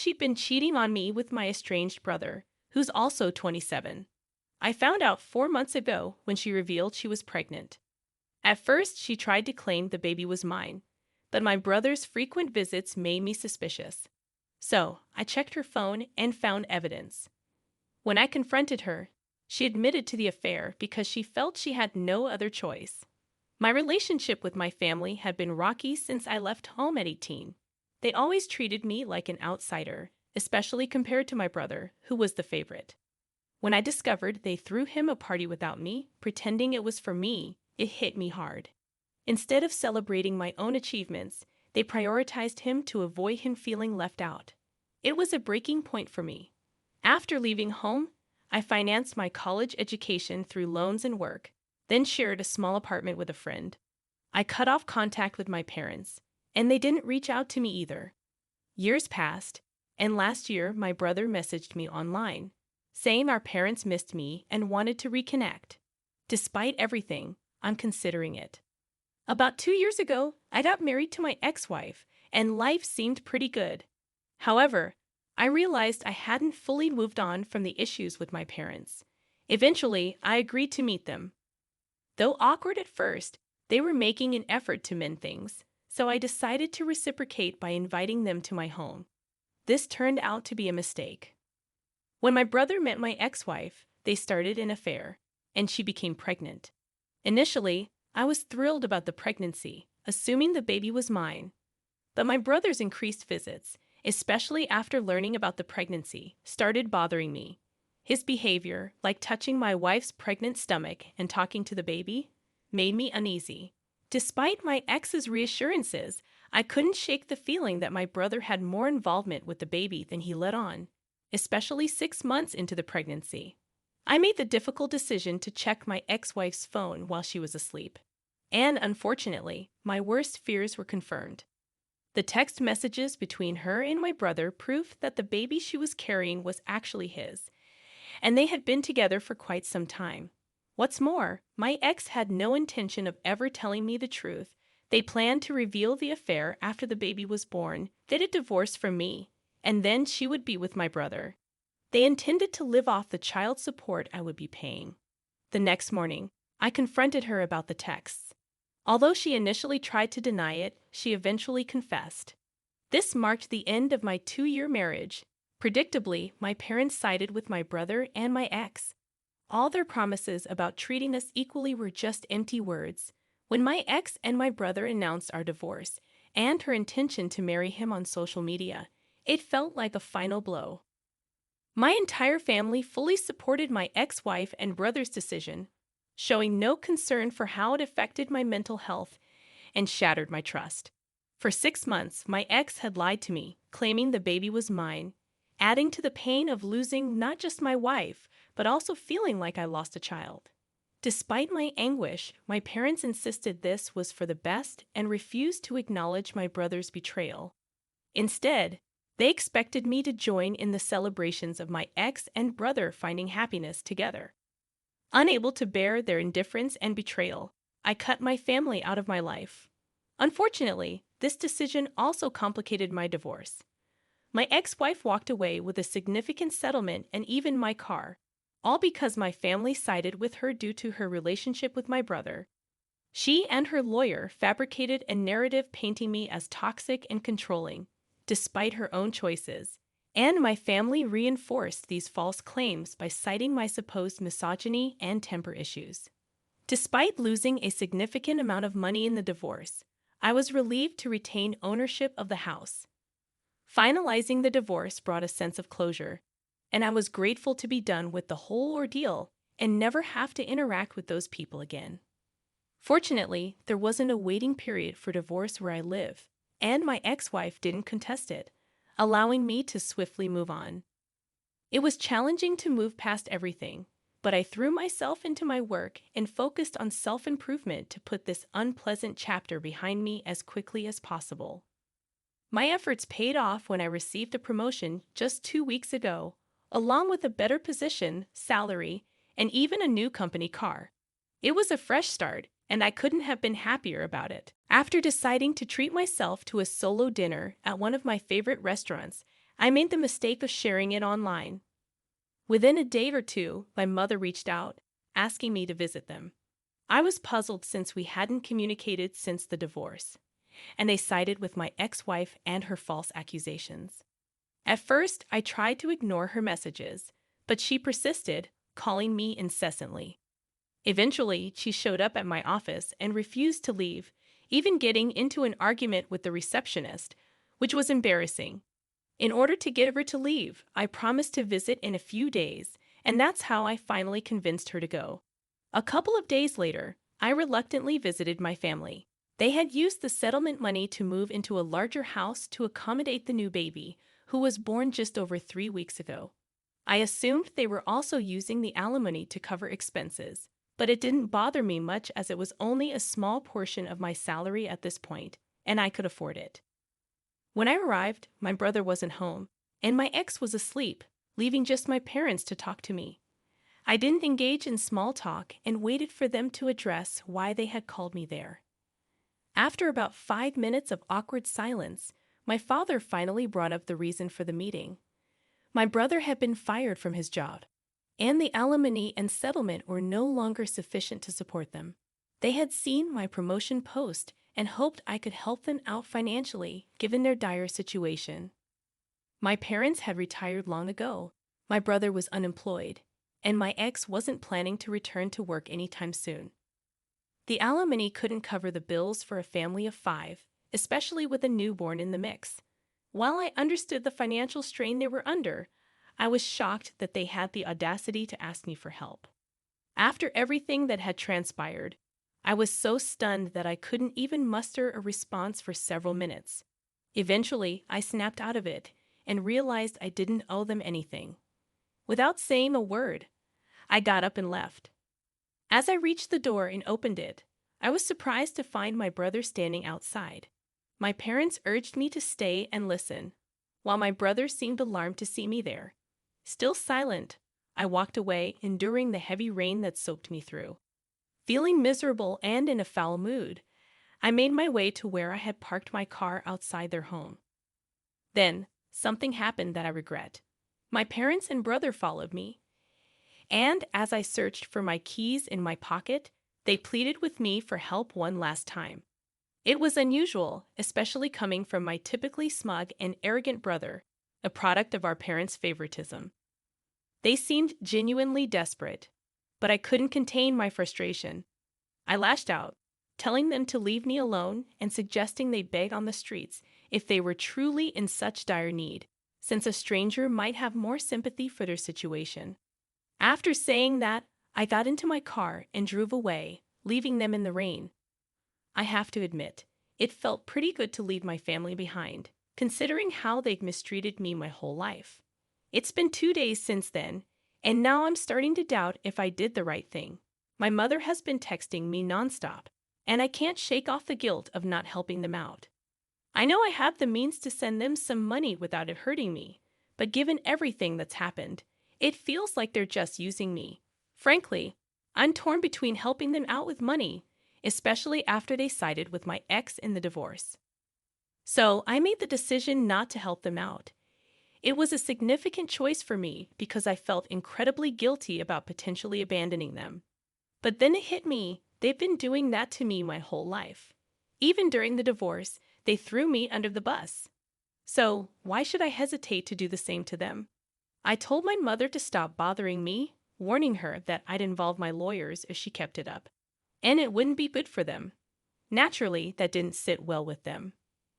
She'd been cheating on me with my estranged brother, who's also 27. I found out 4 months ago when she revealed she was pregnant. At first, she tried to claim the baby was mine, but my brother's frequent visits made me suspicious. So, I checked her phone and found evidence. When I confronted her, she admitted to the affair because she felt she had no other choice. My relationship with my family had been rocky since I left home at 18. They always treated me like an outsider, especially compared to my brother, who was the favorite. When I discovered they threw him a party without me, pretending it was for me, it hit me hard. Instead of celebrating my own achievements, they prioritized him to avoid him feeling left out. It was a breaking point for me. After leaving home, I financed my college education through loans and work, then shared a small apartment with a friend. I cut off contact with my parents, and they didn't reach out to me either. Years passed, and last year my brother messaged me online, saying our parents missed me and wanted to reconnect. Despite everything, I'm considering it. About 2 years ago, I got married to my ex-wife, and life seemed pretty good. However, I realized I hadn't fully moved on from the issues with my parents. Eventually, I agreed to meet them. Though awkward at first, they were making an effort to mend things, so I decided to reciprocate by inviting them to my home. This turned out to be a mistake. When my brother met my ex-wife, they started an affair, and she became pregnant. Initially, I was thrilled about the pregnancy, assuming the baby was mine. But my brother's increased visits, especially after learning about the pregnancy, started bothering me. His behavior, like touching my wife's pregnant stomach and talking to the baby, made me uneasy. Despite my ex's reassurances, I couldn't shake the feeling that my brother had more involvement with the baby than he let on, especially 6 months into the pregnancy. I made the difficult decision to check my ex-wife's phone while she was asleep. And unfortunately, my worst fears were confirmed. The text messages between her and my brother proved that the baby she was carrying was actually his, and they had been together for quite some time. What's more, my ex had no intention of ever telling me the truth. They planned to reveal the affair after the baby was born, get a divorce from me, and then she would be with my brother. They intended to live off the child support I would be paying. The next morning, I confronted her about the texts. Although she initially tried to deny it, she eventually confessed. This marked the end of my 2-year marriage. Predictably, my parents sided with my brother and my ex. All their promises about treating us equally were just empty words. When my ex and my brother announced our divorce and her intention to marry him on social media, it felt like a final blow. My entire family fully supported my ex-wife and brother's decision, showing no concern for how it affected my mental health and shattered my trust. For 6 months, my ex had lied to me, claiming the baby was mine, adding to the pain of losing not just my wife, but also feeling like I lost a child. Despite my anguish, my parents insisted this was for the best and refused to acknowledge my brother's betrayal. Instead, they expected me to join in the celebrations of my ex and brother finding happiness together. Unable to bear their indifference and betrayal, I cut my family out of my life. Unfortunately, this decision also complicated my divorce. My ex-wife walked away with a significant settlement and even my car, all because my family sided with her due to her relationship with my brother. She and her lawyer fabricated a narrative painting me as toxic and controlling, despite her own choices, and my family reinforced these false claims by citing my supposed misogyny and temper issues. Despite losing a significant amount of money in the divorce, I was relieved to retain ownership of the house. Finalizing the divorce brought a sense of closure, and I was grateful to be done with the whole ordeal and never have to interact with those people again. Fortunately, there wasn't a waiting period for divorce where I live, and my ex-wife didn't contest it, allowing me to swiftly move on. It was challenging to move past everything, but I threw myself into my work and focused on self-improvement to put this unpleasant chapter behind me as quickly as possible. My efforts paid off when I received a promotion just 2 weeks ago, along with a better position, salary, and even a new company car. It was a fresh start, and I couldn't have been happier about it. After deciding to treat myself to a solo dinner at one of my favorite restaurants, I made the mistake of sharing it online. Within a day or two, my mother reached out, asking me to visit them. I was puzzled since we hadn't communicated since the divorce, and they sided with my ex-wife and her false accusations. At first, I tried to ignore her messages, but she persisted, calling me incessantly. Eventually, she showed up at my office and refused to leave, even getting into an argument with the receptionist, which was embarrassing. In order to get her to leave, I promised to visit in a few days, and that's how I finally convinced her to go. A couple of days later, I reluctantly visited my family. They had used the settlement money to move into a larger house to accommodate the new baby, who was born just over 3 weeks ago. I assumed they were also using the alimony to cover expenses, but it didn't bother me much as it was only a small portion of my salary at this point, and I could afford it. When I arrived, my brother wasn't home, and my ex was asleep, leaving just my parents to talk to me. I didn't engage in small talk and waited for them to address why they had called me there. After about 5 minutes of awkward silence, my father finally brought up the reason for the meeting. My brother had been fired from his job, and the alimony and settlement were no longer sufficient to support them. They had seen my promotion post and hoped I could help them out financially given their dire situation. My parents had retired long ago, my brother was unemployed, and my ex wasn't planning to return to work anytime soon. The alimony couldn't cover the bills for a family of 5, especially with a newborn in the mix. While I understood the financial strain they were under, I was shocked that they had the audacity to ask me for help. After everything that had transpired, I was so stunned that I couldn't even muster a response for several minutes. Eventually, I snapped out of it and realized I didn't owe them anything. Without saying a word, I got up and left. As I reached the door and opened it, I was surprised to find my brother standing outside. My parents urged me to stay and listen, while my brother seemed alarmed to see me there. Still silent, I walked away, enduring the heavy rain that soaked me through. Feeling miserable and in a foul mood, I made my way to where I had parked my car outside their home. Then, something happened that I regret. My parents and brother followed me, and as I searched for my keys in my pocket, they pleaded with me for help one last time. It was unusual, especially coming from my typically smug and arrogant brother, a product of our parents' favoritism. They seemed genuinely desperate, but I couldn't contain my frustration. I lashed out, telling them to leave me alone and suggesting they beg on the streets if they were truly in such dire need, since a stranger might have more sympathy for their situation. After saying that, I got into my car and drove away, leaving them in the rain. I have to admit, it felt pretty good to leave my family behind, considering how they've mistreated me my whole life. It's been 2 days since then, and now I'm starting to doubt if I did the right thing. My mother has been texting me nonstop, and I can't shake off the guilt of not helping them out. I know I have the means to send them some money without it hurting me, but given everything that's happened, it feels like they're just using me. Frankly, I'm torn between helping them out with money, especially after they sided with my ex in the divorce. So I made the decision not to help them out. It was a significant choice for me because I felt incredibly guilty about potentially abandoning them. But then it hit me, they've been doing that to me my whole life. Even during the divorce, they threw me under the bus. So why should I hesitate to do the same to them? I told my mother to stop bothering me, warning her that I'd involve my lawyers if she kept it up, and it wouldn't be good for them. Naturally, that didn't sit well with them.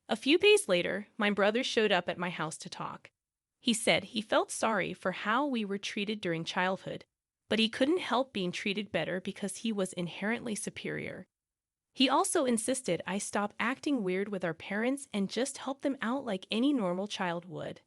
A few days later, my brother showed up at my house to talk. He said he felt sorry for how we were treated during childhood, but he couldn't help being treated better because he was inherently superior. He also insisted I stop acting weird with our parents and just help them out like any normal child would.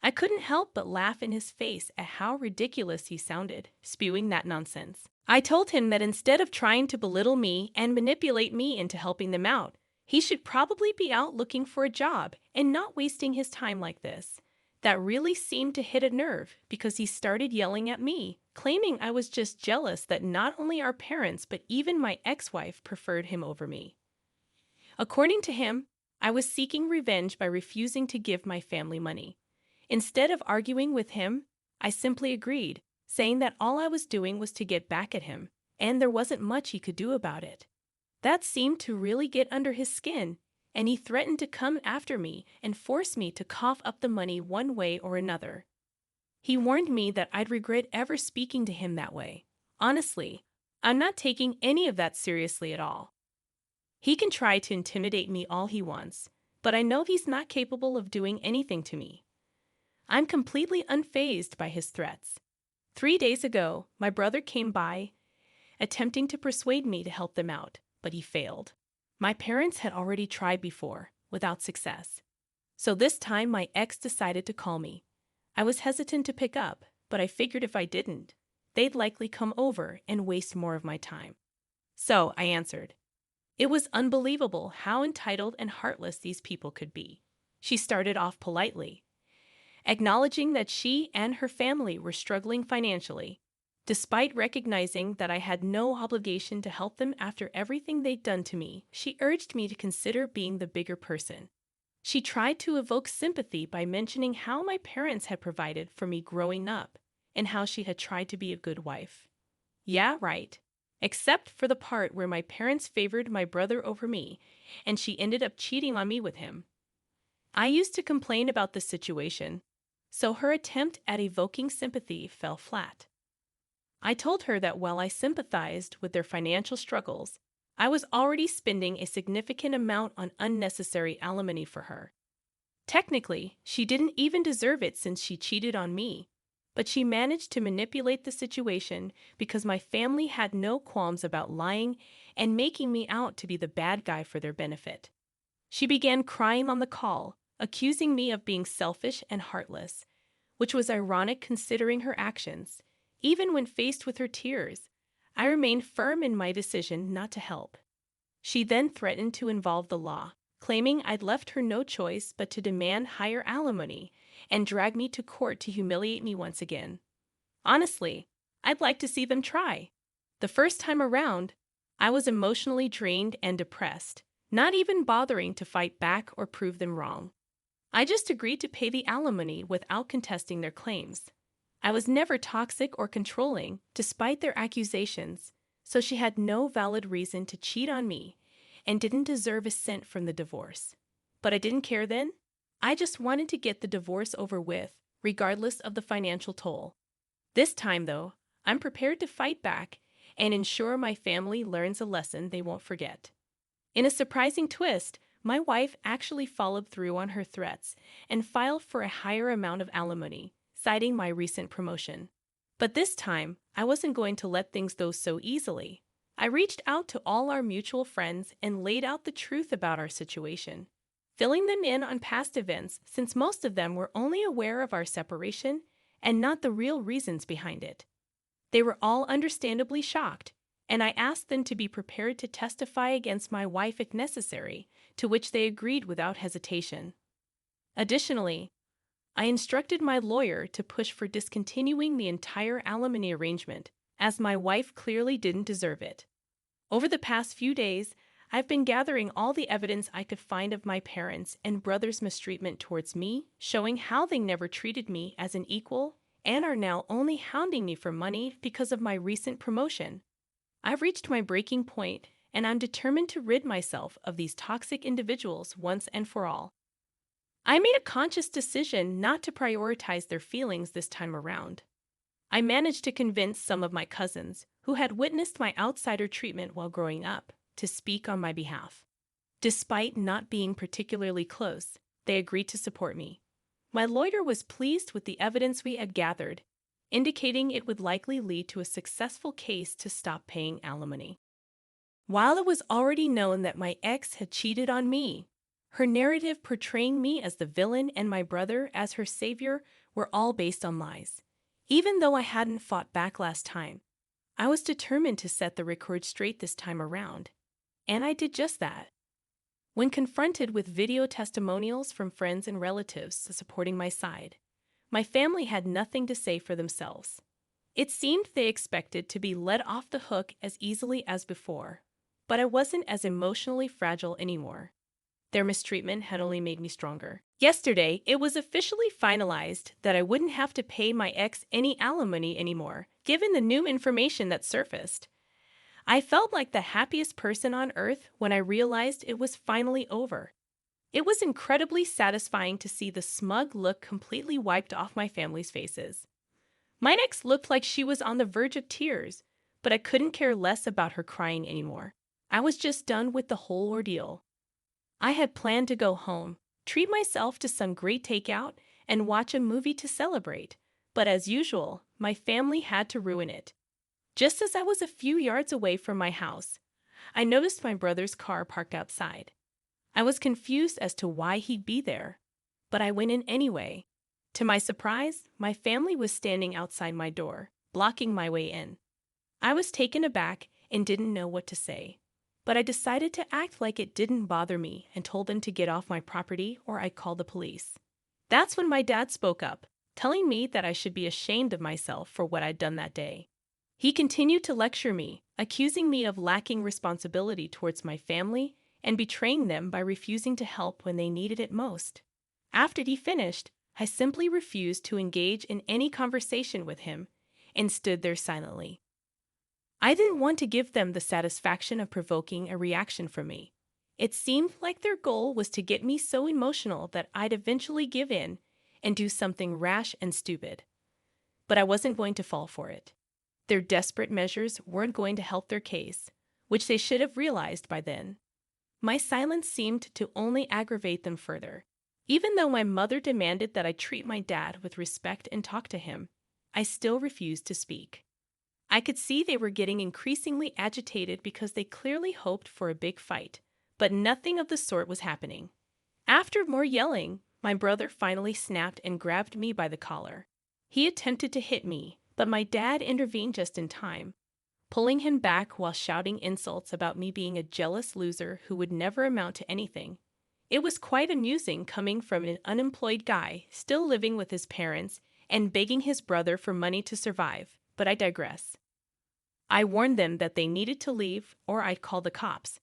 I couldn't help but laugh in his face at how ridiculous he sounded, spewing that nonsense. I told him that instead of trying to belittle me and manipulate me into helping them out, he should probably be out looking for a job and not wasting his time like this. That really seemed to hit a nerve because he started yelling at me, claiming I was just jealous that not only our parents but even my ex-wife preferred him over me. According to him, I was seeking revenge by refusing to give my family money. Instead of arguing with him, I simply agreed, saying that all I was doing was to get back at him, and there wasn't much he could do about it. That seemed to really get under his skin, and he threatened to come after me and force me to cough up the money one way or another. He warned me that I'd regret ever speaking to him that way. Honestly, I'm not taking any of that seriously at all. He can try to intimidate me all he wants, but I know he's not capable of doing anything to me. I'm completely unfazed by his threats. 3 days ago, my brother came by, attempting to persuade me to help them out, but he failed. My parents had already tried before, without success. So this time my ex decided to call me. I was hesitant to pick up, but I figured if I didn't, they'd likely come over and waste more of my time. So I answered. It was unbelievable how entitled and heartless these people could be. She started off politely, acknowledging that she and her family were struggling financially, despite recognizing that I had no obligation to help them after everything they'd done to me. She urged me to consider being the bigger person. She tried to evoke sympathy by mentioning how my parents had provided for me growing up and how she had tried to be a good wife. Yeah, right. Except for the part where my parents favored my brother over me, and she ended up cheating on me with him. I used to complain about this situation, so her attempt at evoking sympathy fell flat. I told her that while I sympathized with their financial struggles, I was already spending a significant amount on unnecessary alimony for her. Technically, she didn't even deserve it since she cheated on me, but she managed to manipulate the situation because my family had no qualms about lying and making me out to be the bad guy for their benefit. She began crying on the call, accusing me of being selfish and heartless, which was ironic considering her actions. Even when faced with her tears, I remained firm in my decision not to help. She then threatened to involve the law, claiming I'd left her no choice but to demand higher alimony and drag me to court to humiliate me once again. Honestly, I'd like to see them try. The first time around, I was emotionally drained and depressed, not even bothering to fight back or prove them wrong. I just agreed to pay the alimony without contesting their claims. I was never toxic or controlling, despite their accusations, so she had no valid reason to cheat on me and didn't deserve a cent from the divorce. But I didn't care then. I just wanted to get the divorce over with, regardless of the financial toll. This time, though, I'm prepared to fight back and ensure my family learns a lesson they won't forget. In a surprising twist, my wife actually followed through on her threats and filed for a higher amount of alimony, citing my recent promotion. But this time, I wasn't going to let things go so easily. I reached out to all our mutual friends and laid out the truth about our situation, filling them in on past events since most of them were only aware of our separation and not the real reasons behind it. They were all understandably shocked, and I asked them to be prepared to testify against my wife if necessary, to which they agreed without hesitation. Additionally, I instructed my lawyer to push for discontinuing the entire alimony arrangement, as my wife clearly didn't deserve it. Over the past few days, I've been gathering all the evidence I could find of my parents' and brother's mistreatment towards me, showing how they never treated me as an equal and are now only hounding me for money because of my recent promotion. I've reached my breaking point, and I'm determined to rid myself of these toxic individuals once and for all. I made a conscious decision not to prioritize their feelings this time around. I managed to convince some of my cousins, who had witnessed my outsider treatment while growing up, to speak on my behalf. Despite not being particularly close, they agreed to support me. My lawyer was pleased with the evidence we had gathered, indicating it would likely lead to a successful case to stop paying alimony. While it was already known that my ex had cheated on me, her narrative portraying me as the villain and my brother as her savior were all based on lies. Even though I hadn't fought back last time, I was determined to set the record straight this time around, and I did just that. When confronted with video testimonials from friends and relatives supporting my side, my family had nothing to say for themselves. It seemed they expected to be let off the hook as easily as before, but I wasn't as emotionally fragile anymore. Their mistreatment had only made me stronger. Yesterday, it was officially finalized that I wouldn't have to pay my ex any alimony anymore, given the new information that surfaced. I felt like the happiest person on earth when I realized it was finally over. It was incredibly satisfying to see the smug look completely wiped off my family's faces. My ex looked like she was on the verge of tears, but I couldn't care less about her crying anymore. I was just done with the whole ordeal. I had planned to go home, treat myself to some great takeout, and watch a movie to celebrate. But as usual, my family had to ruin it. Just as I was a few yards away from my house, I noticed my brother's car parked outside. I was confused as to why he'd be there, but I went in anyway. To my surprise, my family was standing outside my door, blocking my way in. I was taken aback and didn't know what to say, but I decided to act like it didn't bother me and told them to get off my property or I'd call the police. That's when my dad spoke up, telling me that I should be ashamed of myself for what I'd done that day. He continued to lecture me, accusing me of lacking responsibility towards my family and betraying them by refusing to help when they needed it most. After he finished, I simply refused to engage in any conversation with him and stood there silently. I didn't want to give them the satisfaction of provoking a reaction from me. It seemed like their goal was to get me so emotional that I'd eventually give in and do something rash and stupid. But I wasn't going to fall for it. Their desperate measures weren't going to help their case, which they should have realized by then. My silence seemed to only aggravate them further. Even though my mother demanded that I treat my dad with respect and talk to him, I still refused to speak. I could see they were getting increasingly agitated because they clearly hoped for a big fight, but nothing of the sort was happening. After more yelling, my brother finally snapped and grabbed me by the collar. He attempted to hit me, but my dad intervened just in time, pulling him back while shouting insults about me being a jealous loser who would never amount to anything. It was quite amusing coming from an unemployed guy still living with his parents and begging his brother for money to survive, but I digress. I warned them that they needed to leave or I'd call the cops.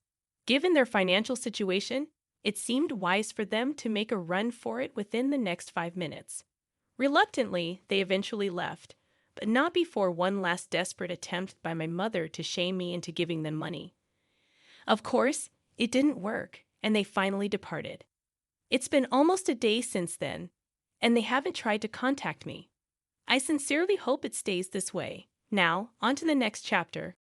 Given their financial situation, it seemed wise for them to make a run for it within the next 5 minutes. Reluctantly, they eventually left, but not before one last desperate attempt by my mother to shame me into giving them money. Of course, it didn't work, and they finally departed. It's been almost a day since then, and they haven't tried to contact me. I sincerely hope it stays this way. Now, on to the next chapter.